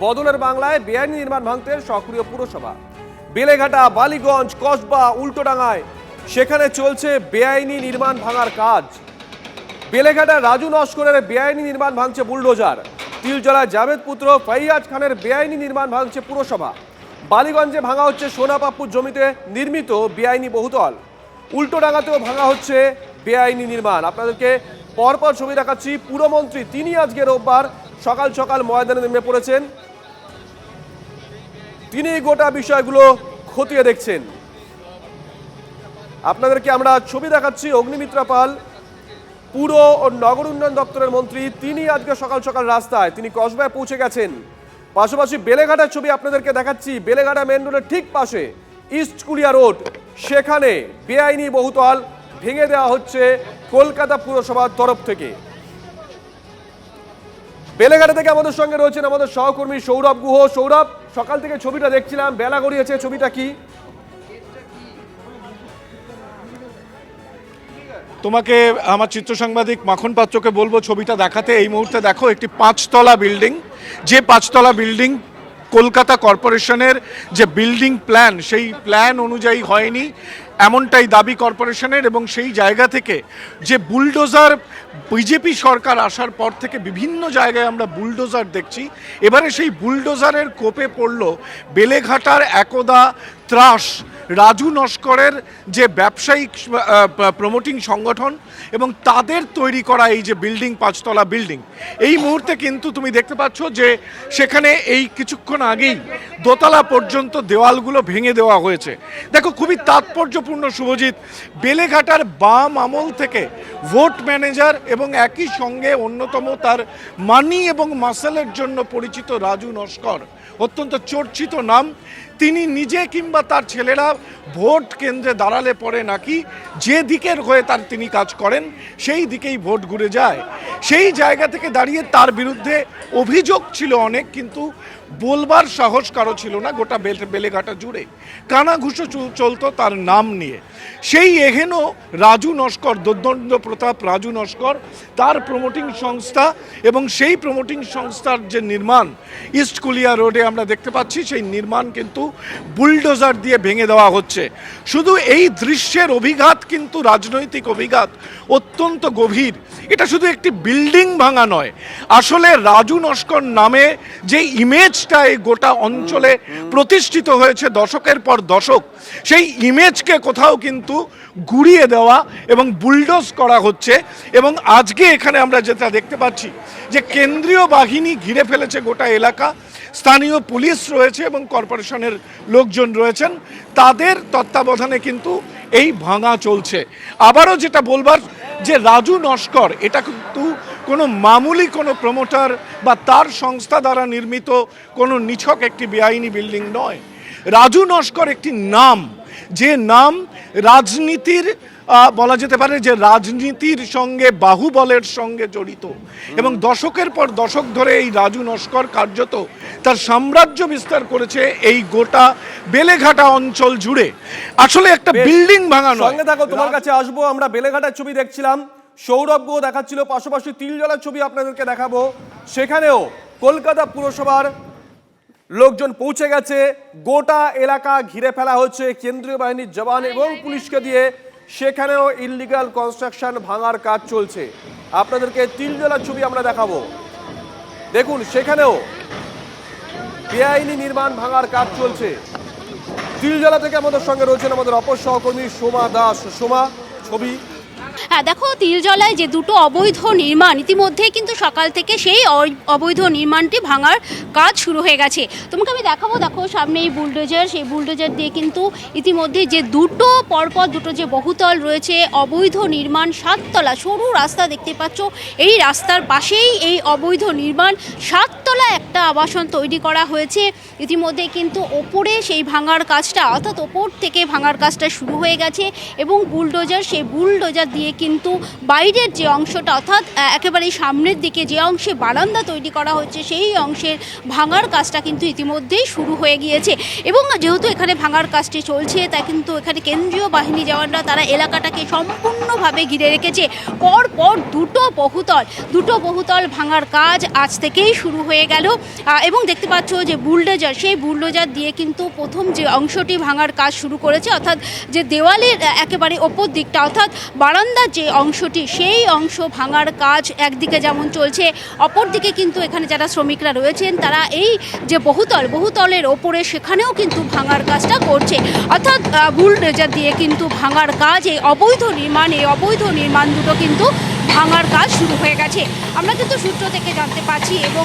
বদলের বাংলায় বেআইনি নির্মাণ ভাঙতে সক্রিয় পুরসভা। বেলেঘাটা, বালিগঞ্জ, কসবা, উল্টোডাঙ্গায় সেখানে চলছে বেআইনি নির্মাণ ভাঙার কাজ। বেলেঘাটা রাজু নস্করের বেআইনি নির্মাণ ভাঙছে বুলডোজার। তিলজলায় জাভেদ পুত্র ফাইয়াজ খানের বেআইনি নির্মাণ ভাঙছে পুরসভা। বালিগঞ্জে ভাঙা হচ্ছে সোনাপাপ্পুর জমিতে নির্মিত বেআইনি বহুতল। উল্টোডাঙ্গাতেও ভাঙা হচ্ছে বেআইনি নির্মাণ। আপনাদেরকে পরপর ছবি দেখাচ্ছি। পুরমন্ত্রী তিনি আজকে রোববার সকাল সকাল ময়দানে নেমে পড়েছেন। তিনি গোটা বিষয়গুলো খতিয়ে দেখছেন। আপনাদেরকে আমরা ছবি দেখাচ্ছি। অগ্নিমিত্রা পাল পুর ও নগর উন্নয়ন দপ্তরের মন্ত্রী, তিনি আজকে সকাল সকাল রাস্তায়, তিনি কসবায় পৌঁছে গেছেন। পাশাপাশি বেলেঘাটার ছবি আপনাদেরকে দেখাচ্ছি। বেলেঘাটা মেন রোডের ঠিক পাশে ইস্ট কুলিয়া রোড, সেখানে বেআইনি বহুতল ভেঙে দেওয়া হচ্ছে কলকাতা পুরসভার তরফ থেকে। বেলেঘাটা থেকে আমাদের সঙ্গে রয়েছেন আমাদের সহকর্মী সৌরভ গুহ। সৌরভ, সকাল থেকে ছবিটা দেখছিলাম, বেলা গড়িয়েছে, ছবিটা কি? তোমাকে আমার চিত্র সাংবাদিক মাখন পাত্রকে বলবো ছবিটা দেখাতে। এই মুহূর্তে দেখো একটি 5তলা বিল্ডিং, যে 5তলা বিল্ডিং কলকাতা কর্পোরেশনের যে বিল্ডিং প্ল্যান, সেই প্ল্যান অনুযায়ী হয়নি এমনটাই দাবি কর্পোরেশনের। এবং সেই জায়গা থেকে যে বুলডোজার, বিজেপি সরকার আসার পর থেকে বিভিন্ন জায়গায় আমরা বুলডোজার দেখছি, এবারে সেই বুলডোজারের কোপে পড়ল বেলেঘাটার একদা ত্রাস রাজু নস্করের যে ব্যবসায়িক প্রমোটিং সংগঠন এবং তাদের তৈরি করা এই যে বিল্ডিং, 5তলা বিল্ডিং। এই মুহূর্তে কিন্তু তুমি দেখতে পাচ্ছ যে সেখানে এই কিছুক্ষণ আগেই দোতলা পর্যন্ত দেওয়ালগুলো ভেঙে দেওয়া হয়েছে। দেখো, খুবই তাৎপর্যপূর্ণ শুভজিৎ, বেলেঘাটার বাম আমল থেকে ভোট ম্যানেজার এবং একই সঙ্গে অন্যতম তার মানি এবং মাসেলের জন্য পরিচিত রাজু নস্কর, অত্যন্ত চর্চিত নাম। তিনি নিজে কিংবা তার ছেলেরা ভোট কেন্দ্রে দাঁড়ালে পরে নাকি যে দিকের হয়ে তিনি কাজ করেন সেই দিকেই ভোট ঘুরে যায়। সেই জায়গা থেকে দাঁড়িয়ে তার বিরুদ্ধে অভিযোগ ছিল অনেক, কিন্তু বলবার সাহস কারো ছিল না। গোটা বেলেঘাটা জুড়ে কানাঘুষো চলতো তার নাম নিয়ে। সেই এহেনো রাজু নস্কর, দোর্দণ্ড প্রতাপ রাজু নস্কর, তার প্রমোটিং সংস্থা এবং সেই প্রমোটিং সংস্থার যে নির্মাণ ইস্ট কুলিয়া রোডে আমরা দেখতে পাচ্ছি, সেই নির্মাণ কিন্তু বুলডোজার দিয়ে ভেঙে দেওয়া হচ্ছে। শুধু এই দৃশ্যের অভিঘাত কিন্তু রাজনৈতিক অভিঘাত অত্যন্ত গভীর। এটা শুধু একটি বিল্ডিং ভাঙা নয়, আসলে রাজু নস্কর নামে যে ইমেজটা এই গোটা অঞ্চলে প্রতিষ্ঠিত হয়েছে দশকের পর দশক, সেই ইমেজকে কোথাও কিন্তু গুড়িয়ে দেওয়া এবং বুলডোজ করা হচ্ছে। এবং আজকে এখানে আমরা যেটা দেখতে পাচ্ছি যে কেন্দ্রীয় বাহিনী ঘিরে ফেলেছে গোটা এলাকা, স্থানীয় পুলিশ রয়েছে এবং কর্পোরেশনের লোকজন রয়েছেন, তাদের তত্ত্বাবধানে কিন্তু এই ভাঙা চলছে। আবারও যেটা বলবার যে রাজু নস্কর এটা কিন্তু কোনো মামুলি কোনো প্রমোটার বা তার সংস্থা দ্বারা নির্মিত কোনো নিছক একটি বেআইনি বিল্ডিং নয়। রাজু নস্কর একটি নাম, যে নাম রাজনীতির বলা যেতে পারে যে রাজনীতির সঙ্গে বাহুবলের সঙ্গে জড়িত। এবং দশকের পর দশক ধরে এই রাজু নস্কর কার্যত তার সাম্রাজ্য বিস্তার করেছে এই গোটা বেলেঘাটা অঞ্চল জুড়ে। আসলে একটা বিল্ডিং ভাঙা নয়। সঙ্গে থাকো, তোমার কাছে আসবো। আমরা বেলেঘাটার ছবি দেখছিলাম, সৌরভ গুহ দেখাচ্ছিল, পাশাপাশি তিলজলার ছবি আপনাদেরকে দেখাবো। সেখানেও কলকাতা পুরসভার লোকজন পৌঁছে গেছে। গোটা এলাকা ঘিরে ফেলা হচ্ছে কেন্দ্রীয় বাহিনীর জওয়ান এবং পুলিশকে দিয়ে। সেখানেও ইললিগাল কনস্ট্রাকশন ভাঙার কাজ চলছে। আপনাদেরকে তিলজলার ছবি আমরা দেখাবো। দেখুন, সেখানেও বেআইনি নির্মাণ ভাঙার কাজ চলছে। তিলজলা থেকে আমাদের সঙ্গে রয়েছেন আমাদের অপর সহকর্মী সোমা দাস। সোমা, ছবি। হ্যাঁ, দেখো, তিলজলায় যে দুটো অবৈধ নির্মাণ, ইতিমধ্যে কিন্তু সকাল থেকে সেই অবৈধ নির্মাণটি ভাঙার কাজ শুরু হয়ে গেছে। তোমাকে আমি দেখাবো। দেখো, সামনে এই বুলডোজার, সেই বুলডোজার দিয়ে কিন্তু ইতিমধ্যে যে দুটো পরপর দুটো যে বহুতল রয়েছে অবৈধ নির্মাণ, 7তলা সরু রাস্তা দেখতে পাচ্ছ, এই রাস্তার পাশেই এই অবৈধ নির্মাণ 7তলা একটা আবাসন তৈরি করা হয়েছে। ইতিমধ্যে কিন্তু ওপরে সেই ভাঙার কাজটা, অর্থাৎ ওপর থেকে ভাঙার কাজটা শুরু হয়ে গেছে এবং বুলডোজার, সেই বুলডোজার দিয়ে কিন্তু বাইরের যে অংশটা অর্থাৎ একেবারে সামনের দিকে যে অংশে বারান্দা তৈরি করা হচ্ছে সেই অংশের ভাঙার কাজটা কিন্তু ইতিমধ্যেই শুরু হয়ে গিয়েছে। এবং যেহেতু এখানে ভাঙার কাজটি চলছে তাই কিন্তু এখানে কেন্দ্রীয় বাহিনী জওয়ানরা তারা এলাকাটাকে সম্পূর্ণভাবে ঘিরে রেখেছে। পর দুটো বহুতল ভাঙার কাজ আজ থেকেই শুরু হয়ে গেল। এবং দেখতে পাচ্ছ যে বুলডোজার, সেই বুলডোজার দিয়ে কিন্তু প্রথম যে অংশটি ভাঙার কাজ শুরু করেছে, অর্থাৎ যে দেওয়ালের একেবারে ওপর দিকটা অর্থাৎ বারান্দার যে অংশটি সেই অংশ ভাঙার কাজ একদিকে যেমন চলছে, অপরদিকে কিন্তু এখানে যারা শ্রমিকরা রয়েছেন তারা এই যে বহুতলের ওপরে সেখানেও কিন্তু ভাঙার কাজটা করছে। অর্থাৎ বুলডোজার দিয়ে কিন্তু ভাঙার কাজ, এই অবৈধ নির্মাণ দুটো কিন্তু ভাঙার কাজ শুরু হয়ে গেছে। আমরা কিন্তু সূত্র থেকে জানতে পারছি এবং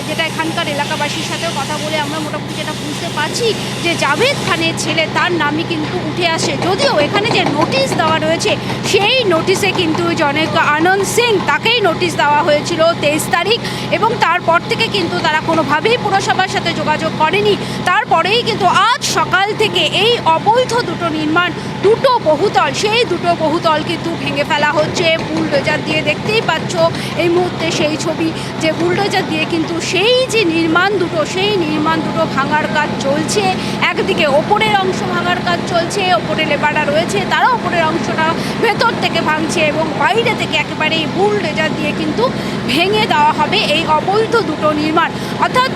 যেটা এখানকার এলাকাবাসীর সাথেও কথা বলে আমরা মোটামুটি যেটা বুঝতে পারছি যে জাভেদ খানের ছেলে তার নামই কিন্তু উঠে আসে। যদিও এখানে যে নোটিশ দেওয়া রয়েছে সেই নোটিশে কিন্তু জনক আনন্দ সিং তাকেই নোটিশ দেওয়া হয়েছিল 23 তারিখ এবং তারপর থেকে কিন্তু তারা কোনোভাবেই পুরসভার সাথে যোগাযোগ করেনি। তারপরেই কিন্তু আজ সকাল থেকে এই অবৈধ দুটো বহুতল সেই দুটো বহুতল কিন্তু ভেঙে ফেলা হচ্ছে বুলডোজার দিয়ে। দেখতেই পাচ্ছ এই মুহূর্তে সেই ছবি যে বুলডোজার দিয়ে কিন্তু সেই নির্মাণ দুটো ভাঙার কাজ চলছে। একদিকে ওপরের অংশ ভাঙার কাজ চলছে, ওপরে লেবাররা রয়েছে তারা ওপরের অংশটা ভেতর থেকে ভাঙছে এবং বাইরে থেকে একেবারে এই বুলডোজার দিয়ে কিন্তু ভেঙে দেওয়া হবে এই অবৈধ দুটো নির্মাণ। অর্থাৎ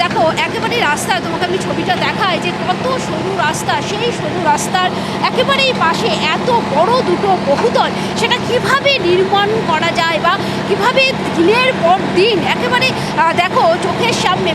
দেখো একেবারে রাস্তা, তোমাকে আমি ছবিটা দেখাই যে কত সরু রাস্তা, সেই সরু রাস্তার একেবারেই পাশে এত বড় দুটো বহুতল, সেটা কিভাবে নির্মাণ করা যায় বা কিভাবে দিনের পর দিন একেবারে দেখো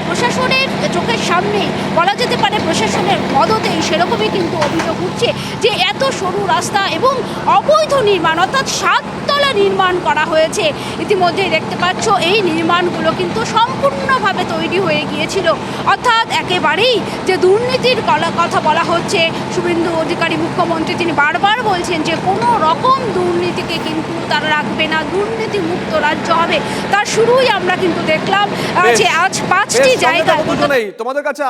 প্রশাসনের চোখের সামনে বলা যেতে পারে প্রশাসনের মদতেই সেরকমই কিন্তু অভিযোগ উঠছে যে এত সরু রাস্তা এবং অবৈধ নির্মাণ অর্থাৎ 7 তলা নির্মাণ করা হয়েছে। ইতিমধ্যেই দেখতে পাচ্ছ এই নির্মাণগুলো কিন্তু সম্পূর্ণভাবে তৈরি হয়ে গিয়েছিল। অর্থাৎ একেবারেই যে দুর্নীতির কথা বলা হচ্ছে, শুভেন্দু অধিকারী মুখ্যমন্ত্রী তিনি বারবার বলছেন যে কোনো রকম দুর্নীতিকে কিন্তু তারা রাখবে না, দুর্নীতি মুক্ত রাজ্য হবে। তার শুরুই আমরা কিন্তু দেখলাম যে আজ 5টি জায়গায়। তোমাদের কাছে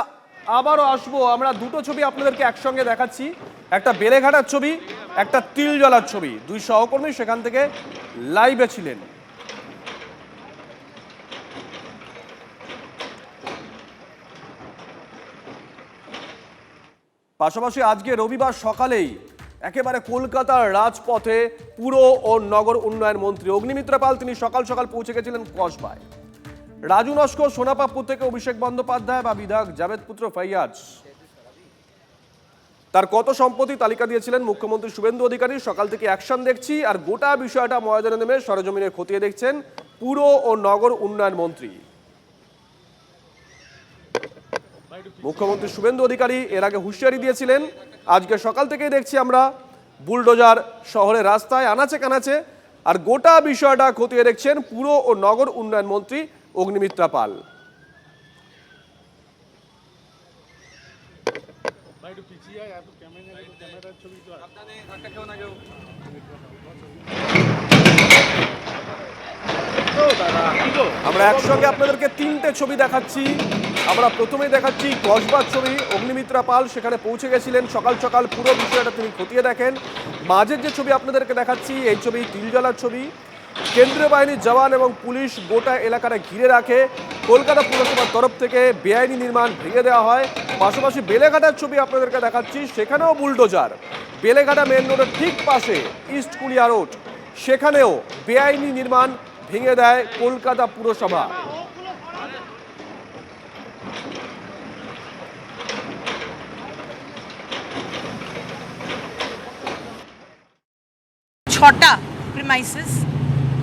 আবারও আসবো, আমরা দুটো ছবি আপনাদেরকে একসঙ্গে দেখাচ্ছি, একটা বেলেঘাটার ছবি, একটা তিলজলার ছবি। দুই সহকর্মী সেখান থেকে লাইভে ছিলেন। পাশাপাশি আজকে রবিবার সকালেই একেবারে কলকাতার রাজপথে পুর ও নগর উন্নয়ন মন্ত্রী অগ্নিমিত্রা পাল তিনি সকাল সকাল পৌঁছে গেছিলেন কসবায়। রাজু নস্কর, সোনাপাপ্পুর থেকে অভিষেক বন্দ্যোপাধ্যায় বা বিধায়ক জাভেদ পুত্র ফাইয়াজ, তার কত সম্পত্তি তালিকা দিয়েছিলেন মুখ্যমন্ত্রী শুভেন্দু অধিকারী। সকাল থেকে অ্যাকশন দেখছি আর গোটা বিষয়টা ময়দানে নেমে সরেজমিনে খতিয়ে দেখছেন পুর ও নগর উন্নয়ন মন্ত্রী। মুখ্যমন্ত্রী শুভেন্দু অধিকারী এর আগে হুঁশিয়ারি দিয়েছিলেন, আজকে সকাল থেকেই দেখছি আমরা বুলডোজার শহরের রাস্তায় আনাচে কানাচে, আর গোটা বিষয়টা খতিয়ে দেখছেন পুর ও নগর উন্নয়ন মন্ত্রী অগ্নিমিত্রা পাল। আমরা একসঙ্গে আপনাদেরকে 3টে ছবি দেখাচ্ছি। আমরা প্রথমেই দেখাচ্ছি কসবার ছবি, অগ্নিমিত্রা পাল সেখানে পৌঁছে গেছিলেন সকাল সকাল, পুরো বিষয়টা তিনি খতিয়ে দেখেন। মাঝের যে ছবি আপনাদেরকে দেখাচ্ছি এই ছবি তিলজলার ছবি। কেন্দ্রীয় বাহিনীর জওয়ান এবং পুলিশ গোটা এলাকাটা ঘিরে রাখে। কলকাতা পুরসভার তরফ থেকে বেআইনি নির্মাণ ভেঙে দেওয়া হয়। পাশাপাশি বেলেঘাটার ছবি আপনাদেরকে দেখাচ্ছি, সেখানেও বুলডোজার। বেলেঘাটা মেন রোডের ঠিক পাশে ইস্ট কুলিয়া রোড, সেখানেও বেআইনি নির্মাণ ভেঙে দেয় কলকাতা পুরসভা। ছটা প্রিমাইসেস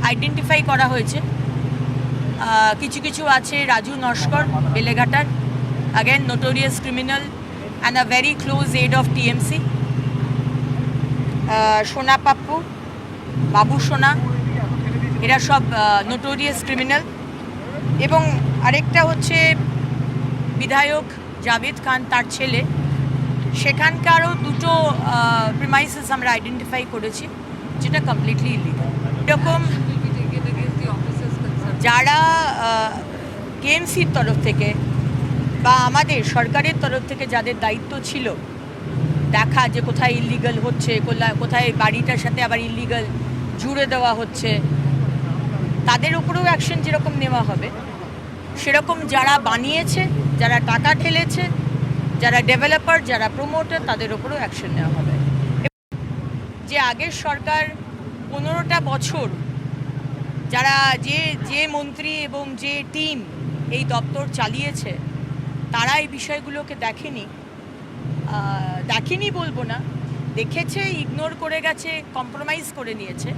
আইডেন্টিফাই করা হয়েছে। কিছু কিছু আছে Raju Naskar বেলেঘাটার, again notorious criminal and a very close aide of TMC, সোনা পাপ্পু, বাবু সোনা, এরা সব নোটোরিয়াস ক্রিমিনাল। এবং আরেকটা হচ্ছে বিধায়ক জাভেদ খান তার ছেলে, সেখানকারও দুটো প্রিমাইসেস আমরা আইডেন্টিফাই করেছি যেটা কমপ্লিটলি ইলিগাল। এরকম যারা কেএমসির তরফ থেকে বা আমাদের সরকারের তরফ থেকে যাদের দায়িত্ব ছিল দেখা যে কোথায় ইলিগাল হচ্ছে, কোথায় বাড়িটার সাথে আবার ইলিগাল জুড়ে দেওয়া হচ্ছে, তাদের উপরেও অ্যাকশন যেরকম নেওয়া হবে সেরকম যারা বানিয়েছে, যারা টাকা ঢেলেছে, যারা ডেভেলপার, যারা প্রমোটার, তাদের উপরেও অ্যাকশন নেওয়া হবে। যে আগের সরকার 15টা বছর যারা যে মন্ত্রী এবং যে টিম এই দপ্তর চালিয়েছে তারা এই বিষয়গুলোকে দেখেনি বলবো না, দেখেছে, ইগনোর করে গেছে, কম্প্রোমাইজ করে নিয়েছে,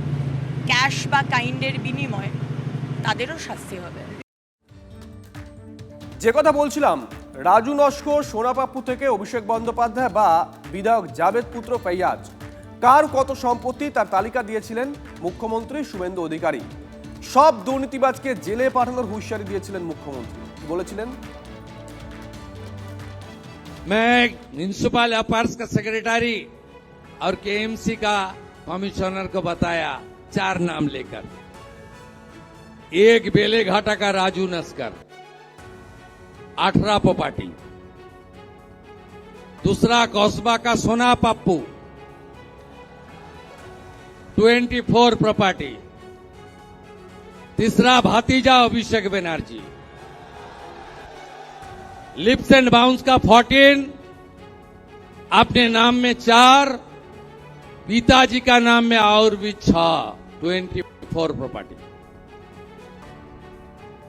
ক্যাশ বা কাইন্ডের বিনিময়ে তাদেরও শাস্তি হবে। যে কথা বলছিলাম, রাজু নস্কর, সোনাপাপ্পু থেকে অভিষেক বন্দ্যোপাধ্যায় বা বিধায়ক জাভেদ পুত্র ফৈয়াজ, কার কত সম্পত্তি তার তালিকা দিয়েছিলেন মুখ্যমন্ত্রী শুভেন্দু অধিকারী। সব দুর্নীতিবাজকে জেলে পাঠানোর হুঁশিয়ারি দিয়েছিলেন মুখ্যমন্ত্রী। কি বলেছিলেন? मैं म्यूनिसिपल अफेयर्स का सेक्रेटरी और केएमसी का कमिश्नर को बताया 4 नाम लेकर। एक बेलेघाटा का राजू नस्कर 18 प्रॉपर्टी, दूसरा कौसबा का सोना पप्पू 24 प्रॉपर्टी, तीसरा भतीजा Abhishek Banerjee, lips and bounce का 14, अपने नाम में 4, पिताजी का नाम में और भी 6, 24 प्रॉपर्टी।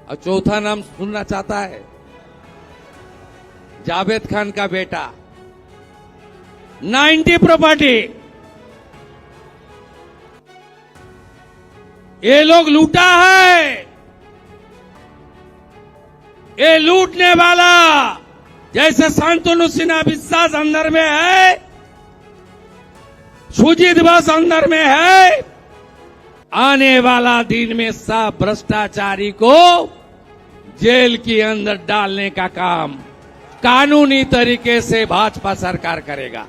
और चौथा नाम सुनना चाहता है, जावेद खान का बेटा 90 प्रॉपर्टी। ये लोग लूटा है, ये लूटने वाला जैसे शांतनु सिन्हा विश्वास अंदर में है, सुजीत बस अंदर में है, आने वाला दिन में सब भ्रष्टाचारी को जेल के अंदर डालने का काम कानूनी तरीके से भाजपा सरकार करेगा।